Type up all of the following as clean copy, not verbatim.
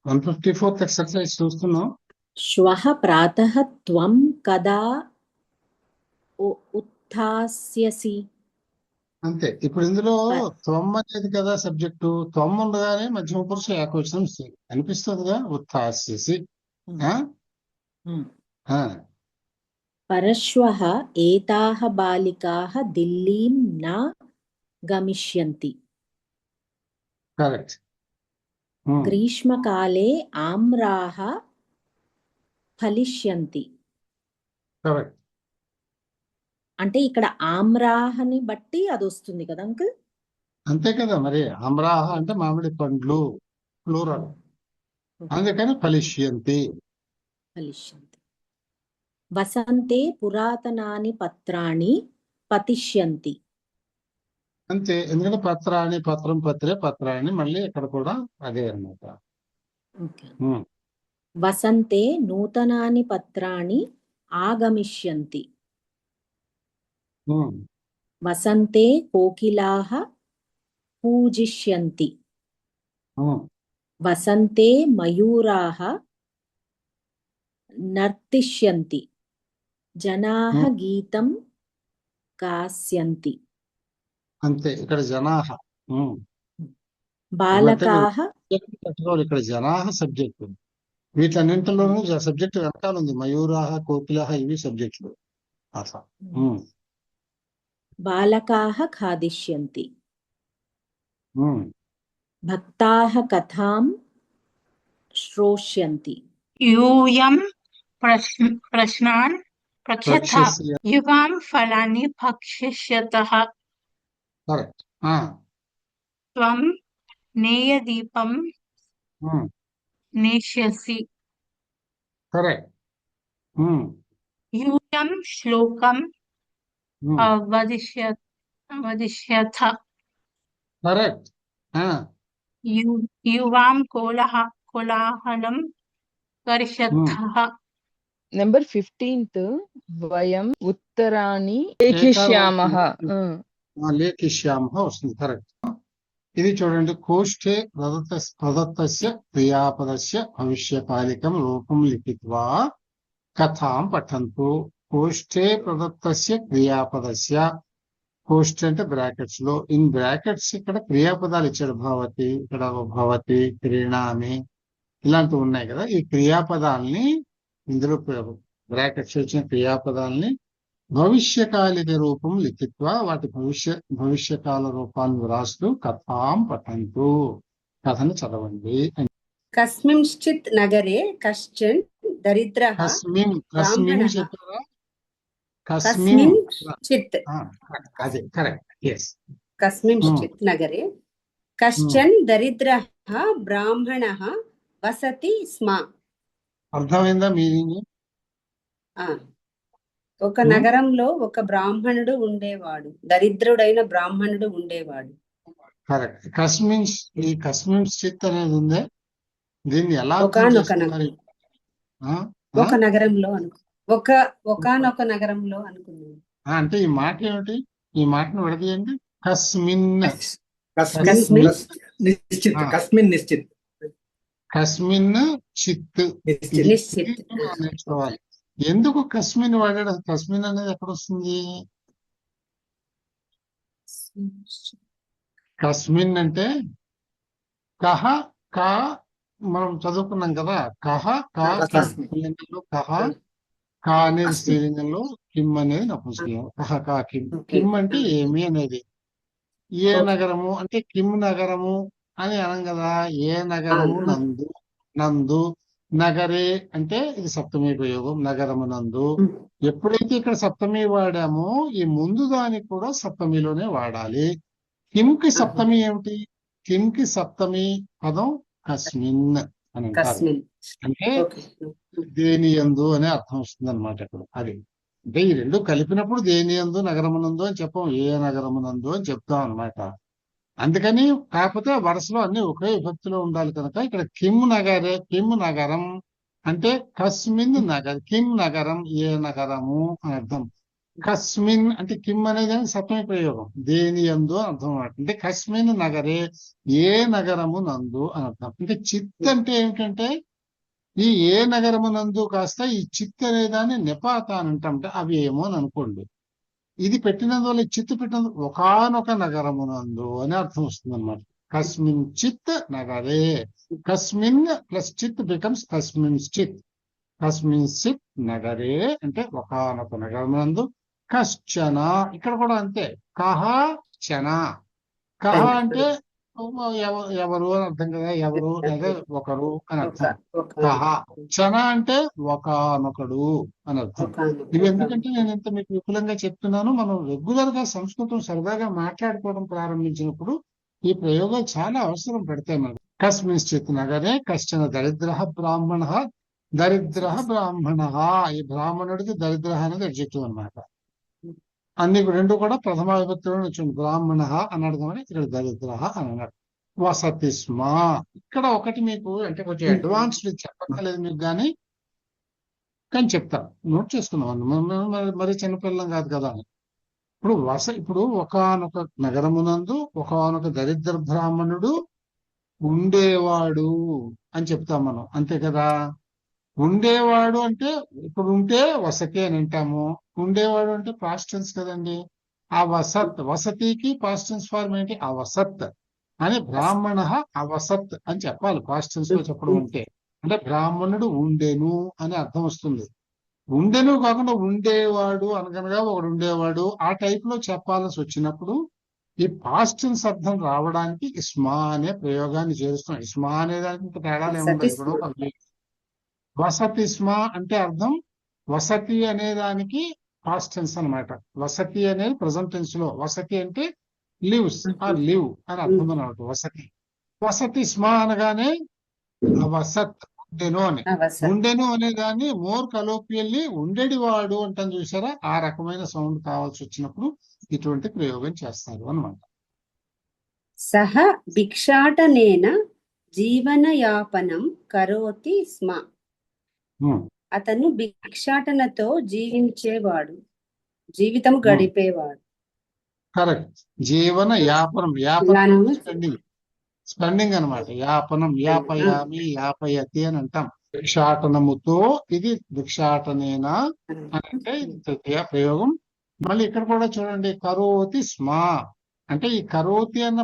154th exercise చూస్తున్నాం. శ్వః ప్రాతః త్వం కదా ఉత్థాస్యసి. అంతే. ఇప్పుడు ఇందులో త్వం అనేది కదా సబ్జెక్టు. త్వం ఉండగానే మధ్యమ పురుష ఏకవచనం అనిపిస్తుందిగా, ఉత్థాస్యసి. పరశ్వః ఏతాః బాలికాః దిల్లీం న గమిష్యంతి. కరెక్ట్. గ్రీష్మకాలే ఆమ్రాః ఫలిష్యంతి. కరెక్ట్. అంటే ఇక్కడ ఆమ్రాహని బట్టి అది వస్తుంది కదా అంకుల్. అంతే కదా మరి. ఆమ్రాహ అంటే మామిడి పండ్లు ప్లూరల్, అందుకని ఫలిష్యంతి. వసంతే పురాతనాని పత్రాణి పతిష్యంతి. అంతే. ఎందుకంటే పత్రాన్ని, పత్రం, పత్రే, పత్రాన్ని, మళ్ళీ ఇక్కడ కూడా అదే అన్నమాట. వసంతే నూతనాని పత్రాణి ఆగమిష్యంతి. వసంతే కోకిలాః పూజిష్యంతి. వసంతే మయూరాః నర్తిష్యంతి. జనాః గీతం గాస్యంతి. అంతే. ఇక్కడ జనాః బాలకాః. ఇక్కడ జనాః సబ్జెక్టు. వీటన్నింటిలోనూ సబ్జెక్టు వెనకాల ఉంది. మయూరాః, కోకిలాః ఇవి సబ్జెక్టులు అట్లా. బాలకాః ఖాదిష్యంతి. భక్తాః కథాం శ్రోష్యంతి. యూయం ప్రశ్నాన్ పృచ్ఛత యువాం ఫలాని భక్షిష్యతః. కరెక్ట్. త్వం నేయదీపం నేష్యసి. కరెక్ట్. యూయం శ్లోకం వదిష్యథ. కరెక్ట్. యువాం కోలాహలం కరిష్యథః. నెంబర్ 15th వయం ఉత్తరాణి లేఖిష్యామః. లేఖిష్యామః వస్తుంది. కరెక్ట్. ఇది చూడండి. కోష్ఠే ప్రదత్తస్య క్రియాపదస్య భవిష్యకాలికం రూపం లిఖిత్వా కథాం పఠంతు. కోష్ఠే ప్రదత్తస్య క్రియాపదస్య, కోష్ఠ అంటే బ్రాకెట్స్ లో, ఇన్ బ్రాకెట్స్ ఇక్కడ క్రియాపదాలు ఇచ్చాడు. భవతి, ఇక్కడ భవతి, క్రీణామి, ఇలాంటివి ఉన్నాయి కదా. ఈ క్రియాపదాలని ఇందులో బ్రాకెట్స్ వచ్చిన క్రియాపదాలని భవిష్యకాలిక రూపం లిఖిత్వా, వాటి భవిష్యకాల రూపాన్ని వ్రాస్తూ కథాం పఠంతు, కథను చదవండి. కస్మింశ్చిత్ నగరే కశ్చన్ దరిద్రః. కస్మింశ్చిత్ నగరే కశ్చన్ దరిద్రః బ్రాహ్మణః వసతి స్మ. అర్థమైందా మీనింగ్? ఒక నగరంలో ఒక బ్రాహ్మణుడు ఉండేవాడు, దరిద్రుడైన బ్రాహ్మణుడు ఉండేవాడు. కరెక్ట్. ఈ కస్మింశ్చిత్ అనేది ఉందే, దీన్ని ఎలా ఒకానొక నగరంలో ఒకానొక నగరంలో అనుకున్నాను. అంటే ఈ మాట ఏమిటి? ఈ మాటను విడదీయండి. కస్మిన్ చిత్ నేర్చుకోవాలి. ఎందుకు కస్మిన్ వాడాడు? కస్మిన్ అనేది ఎక్కడ వస్తుంది? కస్మిన్ అంటే కహ కా, మనం చదువుకున్నాం కదా. కహ కా స్త్రీలింగంలో, కహ కా అనేది స్త్రీలింగంలో, కిమ్ అనేది నపుంసకలింగం. కహ కా కిమ్. కిమ్ అంటే ఏమి అనేది. ఏ నగరము అంటే కిమ్ నగరము అని అనం కదా. ఏ నగరము నందు. నగరే అంటే ఇది సప్తమి ప్రయోగం, నగరము నందు. ఎప్పుడైతే ఇక్కడ సప్తమి వాడామో ఈ ముందు దానికి కూడా సప్తమిలోనే వాడాలి. కిమ్ కి సప్తమి ఏమిటి? కిమ్ కి సప్తమి పదం కస్మిన్ అని అంటారు. అంటే దేని యందు అనే అర్థం వస్తుంది అనమాట ఇక్కడ. అది అంటే ఈ రెండు కలిపినప్పుడు దేని యందు, నగరమునందు అని చెప్పం, ఏ నగరమునందు అని చెప్తాం అనమాట. అందుకని కాకపోతే వరుసలో అన్ని ఒకే విభక్తిలో ఉండాలి కనుక ఇక్కడ కిమ్ నగరే, కిమ్ నగరం అంటే కస్మిన్ నగర్, కిమ్ నగరం ఏ నగరము అని అర్థం. కస్మిన్ అంటే కిమ్ అనేది సప్తమి ప్రయోగం, దేని యందు అని అర్థం అన్నమాట. అంటే కస్మిన్ నగరే, ఏ నగరము నందు అని అర్థం. అంటే చిత్ అంటే ఏమిటంటే ఈ ఏ నగరము నందు కాస్త ఈ చిత్ అనే దాన్ని నిపాత అని అంటాం. అంటే అవి ఏమో అని అనుకోండి. ఇది పెట్టినందువల్ల ఈ చిత్తు పెట్టినందుకు ఒకానొక నగరమునందు అని అర్థం వస్తుంది అనమాట. కస్మిన్ చిత్ నగరే, కస్మిన్ ప్లస్ చిత్ బికమ్స్ కస్మిన్ చిత్. కస్మిన్ చిత్ నగరే అంటే ఒకానొక నగరమునందు. కశ్చన ఇక్కడ కూడా అంతే, కహ చన. కహ అంటే ఎవరు అని అర్థం కదా, ఎవరు లేదా ఒకరు అని అర్థం. కహ చన అంటే ఒకానొకడు అని అర్థం. ఇవి ఎందుకంటే నేను ఇంత మీకు విపులంగా చెప్తున్నాను. మనం రెగ్యులర్ గా సంస్కృతం సరదాగా మాట్లాడుకోవడం ప్రారంభించినప్పుడు ఈ ప్రయోగాలు చాలా అవసరం పడతాయి మనకు. కస్మిశ్చిత్ నగరే కశ్చన దరిద్ర బ్రాహ్మణ, దరిద్ర బ్రాహ్మణ. ఈ బ్రాహ్మణుడికి దరిద్ర అనేది అడ్జెక్టివ్ అన్నమాట. అన్ని రెండు కూడా ప్రథమ విభక్తిలో వచ్చింది. బ్రాహ్మణ అన్నాడు కాబట్టి ఇక్కడ దరిద్ర అని అన్నాడు. వసతి స్మ ఇక్కడ ఒకటి మీకు అంటే కొంచెం అడ్వాన్స్డ్ చెప్పక్కర్లేదు మీకు, కానీ చెప్తాను, నోట్ చేసుకున్నాం. మరి చిన్నపిల్లం కాదు కదా అని. ఇప్పుడు ఒకానొక నగరమునందు ఒకానొక దరిద్ర బ్రాహ్మణుడు ఉండేవాడు అని చెప్తాం మనం, అంతే కదా. ఉండేవాడు అంటే ఇప్పుడు ఉంటే వసతి అని అంటాము. ఉండేవాడు అంటే పాస్ట్ టెన్స్ కదండి. ఆ వసత్, వసతికి పాస్ట్ టెన్స్ ఫార్మ్ ఏంటి, అవసత్ అని. బ్రాహ్మణ అవసత్ అని చెప్పాలి పాస్ట్ టెన్స్ లో చెప్పడం అంటే బ్రాహ్మణుడు ఉండెను అని అర్థం వస్తుంది. ఉండెను కాకుండా ఉండేవాడు అనగనగా ఒకడు ఉండేవాడు ఆ టైప్ లో చెప్పాల్సి వచ్చినప్పుడు ఈ పాస్ట్ టెన్స్ అర్థం రావడానికి ఇస్మా అనే ప్రయోగాన్ని చేరుస్తున్నాం. ఇస్మా అనే దానికి ఇంకా తేడాలు ఏముంటాయి ఇప్పుడు. వసతి స్మ అంటే అర్థం వసతి అనే దానికి పాస్ట్ టెన్స్ అన్నమాట. వసతి అనేది ప్రెసెంట్ టెన్స్ లో, వసతి అంటే లివ్స్ ఆర్ లివ్ అని అర్థం అన్నమాట. వసతి, వసతి స్మ అనగానే అవసత్ ఉండెను అని. ఉండెను అనే దాన్ని మోర్ కలోపియల్లీ ఉండేడివాడు అంటాను చూసారా, ఆ రకమైన సౌండ్ కావాల్సి వచ్చినప్పుడు ఇటువంటి ప్రయోగం చేస్తారు అన్నమాట. సహ భిక్షాటనేన జీవనయాపనం కరోతి స్మ. అతను భిక్షాటనతో జీవించేవాడు, జీవితం గడిపేవాడు. కరెక్ట్. జీవన యాపనం, యాపనం స్పెండింగ్ అనమాట. యాపనం, యాపయామి, యాపయతి అని అంటాం. భిక్షాటనముతో, ఇది భిక్షాటనేనా అని అంటే తృతీయ ప్రయోగం. మళ్ళీ ఇక్కడ కూడా చూడండి, కరోతి స్మా అంటే ఈ కరోతి అన్న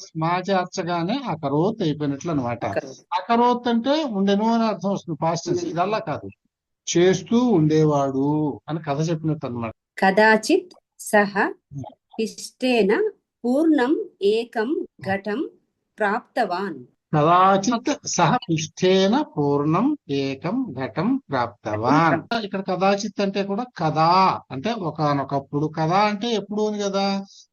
స్మా చేర్చగానే ఆ కరోత్ అయిపోయినట్లు అనమాట. అకరోత్ అంటే ఉండెను అని అర్థం వస్తుంది పాస్ట్ టెన్స్. ఇదల్లా కాదు, చేస్తూ ఉండేవాడు అని కథ చెప్పినట్టు అనమాట. కదాచిత్ సహ పిష్టేన పూర్ణం ఏకం ఘటం ప్రాప్తవాన్. కదాచిత్ సహ పిష్టేన పూర్ణం ఏకం ఘటం ప్రాప్తవాన్. ఇక్కడ కదాచిత్ అంటే కూడా కదా అంటే ఒకానొకప్పుడు, కదా అంటే ఎప్పుడు అని కదా.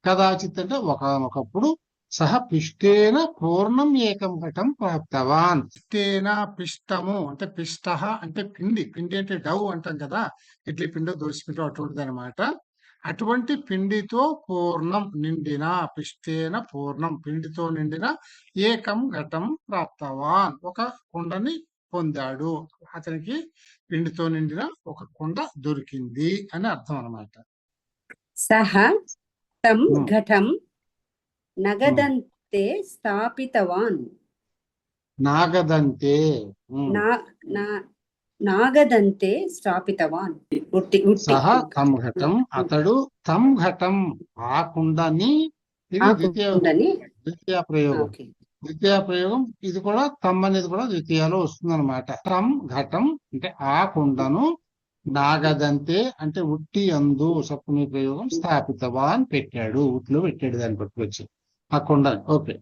కదాచిత్ అంటే ఒకానొకప్పుడు. సహ పిష్టేన పూర్ణం ఏకం ఘటం ప్రాప్తవాన్. పిష్టేన పిష్టము అంటే పిష్ట అంటే పిండి, పిండి అంటే డౌ అంటాం కదా, ఇడ్లీ పిండి దోశ పిండి అటువంటిది అనమాట. అటువంటి పిండితో పూర్ణం నిండిన, పిష్టేన పూర్ణం పిండితో నిండిన ఏకం ఘటం ప్రాప్తవాన్ ఒక కుండని పొందాడు. అతనికి పిండితో నిండిన ఒక కుండ దొరికింది అని అర్థం అన్నమాట. సహ తం ఘటం నగదంతే స్థాపితవాన్. నాగదంతే నాగదంతే స్థాపితవాన్. సహ తం ఘటం అతడు, తం ఘటం ఆ కుండని. ఇది ద్వితీయ ప్రయోగం. ద్వితీయ ప్రయోగం ఇది కూడా తమ్ అనేది కూడా ద్వితీయలో వస్తుంది అనమాట. తం ఘటం అంటే ఆ కుండను, నాగదంతే అంటే ఉట్టి అందు సప్తమి ప్రయోగం, స్థాపితవాన్ పెట్టాడు, ఉట్లో పెట్టాడు దాన్ని పట్టుకొచ్చి ఆ కుండని. ఓకే.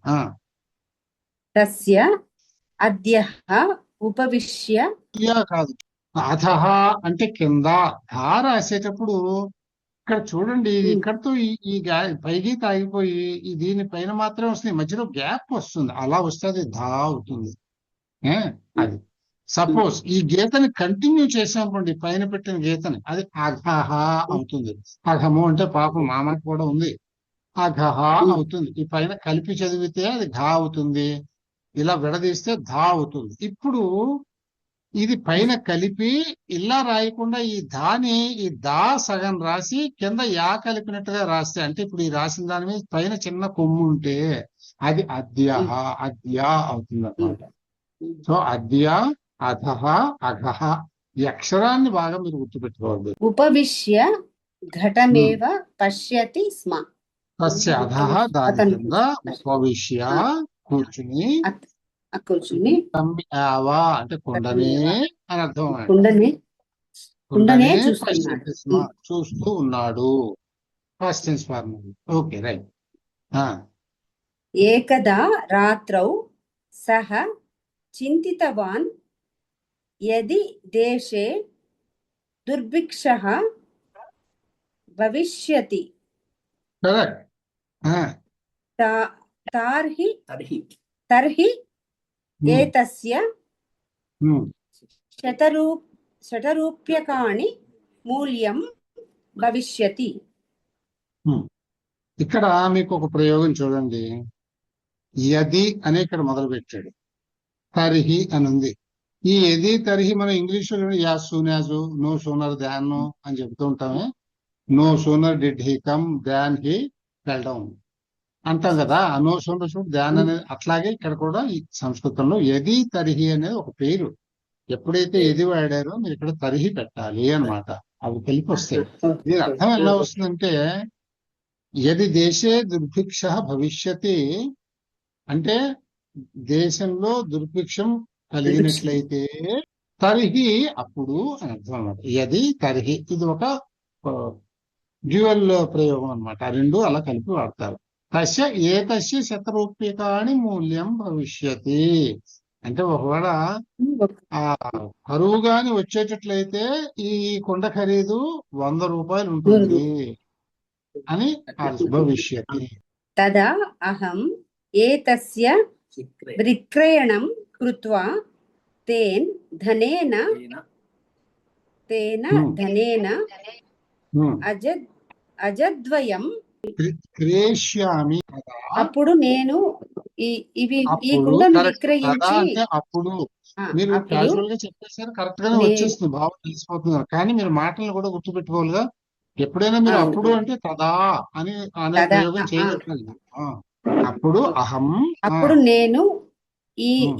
తస్య అద్యః ఉపవిశ్య కాదు, అధః అంటే కింద. ధా రాసేటప్పుడు ఇక్కడ చూడండి, ఇక్కడతో ఈ పై గీత ఆగిపోయి దీని పైన మాత్రమే వస్తుంది, మధ్యలో గ్యాప్ వస్తుంది. అలా వస్తే అది ధా అవుతుంది. అది సపోజ్ ఈ గీతని కంటిన్యూ చేసామనుకోండి, పైన పెట్టిన గీతని, అది అఘహ అవుతుంది. అఘము అంటే పాపం మామకి కూడా ఉంది, అఘహ అవుతుంది. ఈ పైన కలిపి చదివితే అది ఘా అవుతుంది, ఇలా విడదీస్తే ధా అవుతుంది. ఇప్పుడు ఇది పైన కలిపి ఇలా రాయకుండా ఈ దా సగం రాసి కింద యా కలిపినట్టుగా రాస్తే, అంటే ఇప్పుడు ఈ రాసిన దాని మీద పైన చిన్న కొమ్ము ఉంటే అది అద్యః అద్యా అవుతుంది అన్నమాట. సో అద్య అధః అఘః ఈ అక్షరాన్ని బాగా మీరు గుర్తుపెట్టుకోవాలి. ఉపవిశ్య ఘటమేవ పశ్యతి స్మ. తస్య అధః దాని కింద ఉపవిశ్య కూర్చుని కూర్చుని ఆవా అంటే కుండనే అని అర్థం. కుండనే పశ్యతి స్మ చూస్తూ ఉన్నాడు. Past tense form. Okay right. ఏకదా రాత్రౌ సహ చింతితవాన్ యది దేశే దుర్భిక్షః భవిష్యతి కరెక్ట్. తర్హి ఏతస్య శతరూప్యకాణి మూల్యం భవిష్యతి. ఇక్కడ మీకు ఒక ప్రయోగం చూడండి. యది అని ఇక్కడ మొదలు పెట్టాడు, తర్హి అని ఉంది. ఈ యది తర్హి మనం ఇంగ్లీషులో as soon as, no sooner than అని చెప్తూ ఉంటామే. No sooner did he come than he fell down అంటాం కదా. నో సూనర్ షుడ్ దాన్ అనేది అట్లాగే ఇక్కడ కూడా ఈ సంస్కృతంలో యది తర్హి అనేది ఒక పేరు. ఎప్పుడైతే యది వాడారో మీరు ఇక్కడ తర్హి పెట్టాలి అన్నమాట. అవి కలిపి వస్తాయి. దీని అర్థం ఎలా వస్తుందంటే, యది దేశే దుర్భిక్ష భవిష్యతి అంటే దేశంలో దుర్భిక్షం కలిగినట్లయితే తర్హి అప్పుడు అని అర్థం అన్నమాట. యది తర్హి ఇది ఒక డ్యూయల్ ప్రయోగం అన్నమాట. ఆ రెండు అలా కలిపి వాడతారు. ఏతస్య శతరూప్యకాణి మూల్యం భవిష్యతి అంటే ఒకవేళ ఆ కరువు గాని వచ్చేటట్లయితే ఈ కుండ ఖరీదు 100 రూపాయలు ఉంటుంది అని భవిష్యతి. తదా అహం ఏతస్య విక్రయణం కృత్వా తేన ధనేన అజద్వయం క్రేష్యామి. అప్పుడు నేను ఈ కుండను విక్రయించి అంటే అప్పుడు మీరు క్యాజువల్ గా చెప్పేసారు, కరెక్ట్ గానే వచ్చేస్తుంది, బాగా తెలిసిపోతున్నారు. కానీ మీరు మాటలను కూడా గుర్తుపెట్టుకోవాలిగా. ఎప్పుడైనా మీరు అప్పుడు అంటే తదా అనే ప్రయోగం చేయగలగాలి. అప్పుడు అహం అప్పుడు నేను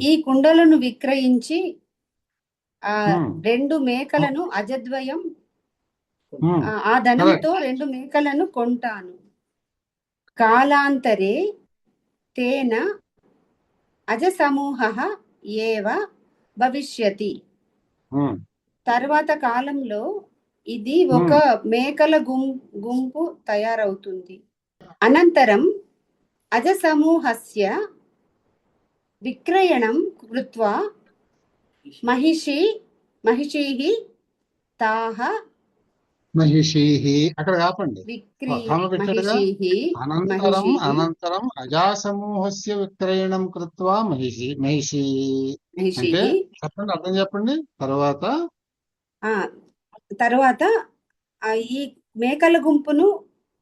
ఈ కుండలను విక్రయించి ఆ 2 మేకలను అజద్వయం ఆ ధనంతో 2 మేకలను కొంటాను. కాలాంతరే తేన అజసమూహః ఏవ భవిష్యతి. తర్వాత కాలంలో ఇది ఒక మేకల గుంపు తయారవుతుంది. అనంతరం అజసమూహస్య విక్రయణం కృత్వా మహిషీః తాః మహిషీః అక్కడ కాపండి అనంతరం అజాసమూహస్య విక్రయణం కృత్వా మహిషి అంటే చెప్పండి, అర్థం చెప్పండి. తర్వాత ఈ మేకల గుంపును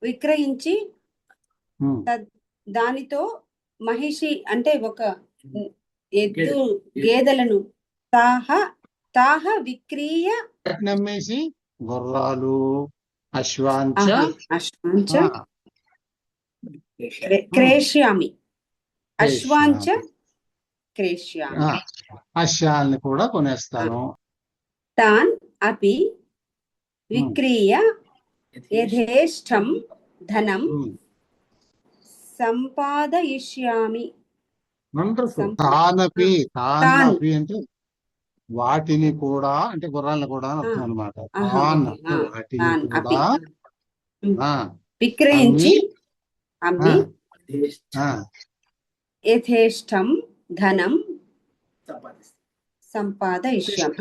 విక్రయించి దానితో మహిషి అంటే ఒక ఎద్దు గేదెలను తాహ విక్రీయ నమ్మేసి గుర్రాలు అశ్వాంచ క్రేష్యామి అశ్వాంచ క్రేష్యామి అశ్వాల్ని కూడా కొనేస్తాను. తాన్ అపి విక్రీయ యథేష్టం ధనం సంపాదయిష్యామి. తానపి అంటే వాటిని కూడా అంటే గుర్రాలను కూడా అర్థం అనమాట. వాటిని కూడా విక్రయించి అమ్మి యథేష్టం ధనం సంపాదయిష్యామి.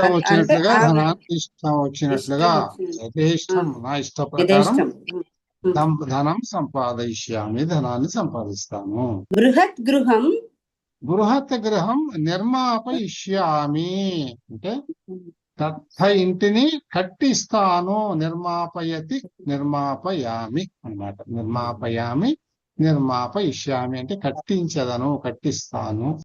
ఇష్టం వచ్చినట్లుగా యథేష్టం నా ఇష్ట ప్రకారం ధనం సంపాదయిష్యామి ధనాన్ని సంపాదిస్తాను. బృహత్ గృహం నిర్మాపయిష్యామి అంటే పెద్ద ఇంటిని కట్టిస్తాను. నిర్మాపయామి అన్నమాట. నిర్మాపయిష్యామి అంటే కట్టించదను, కట్టిస్తాను.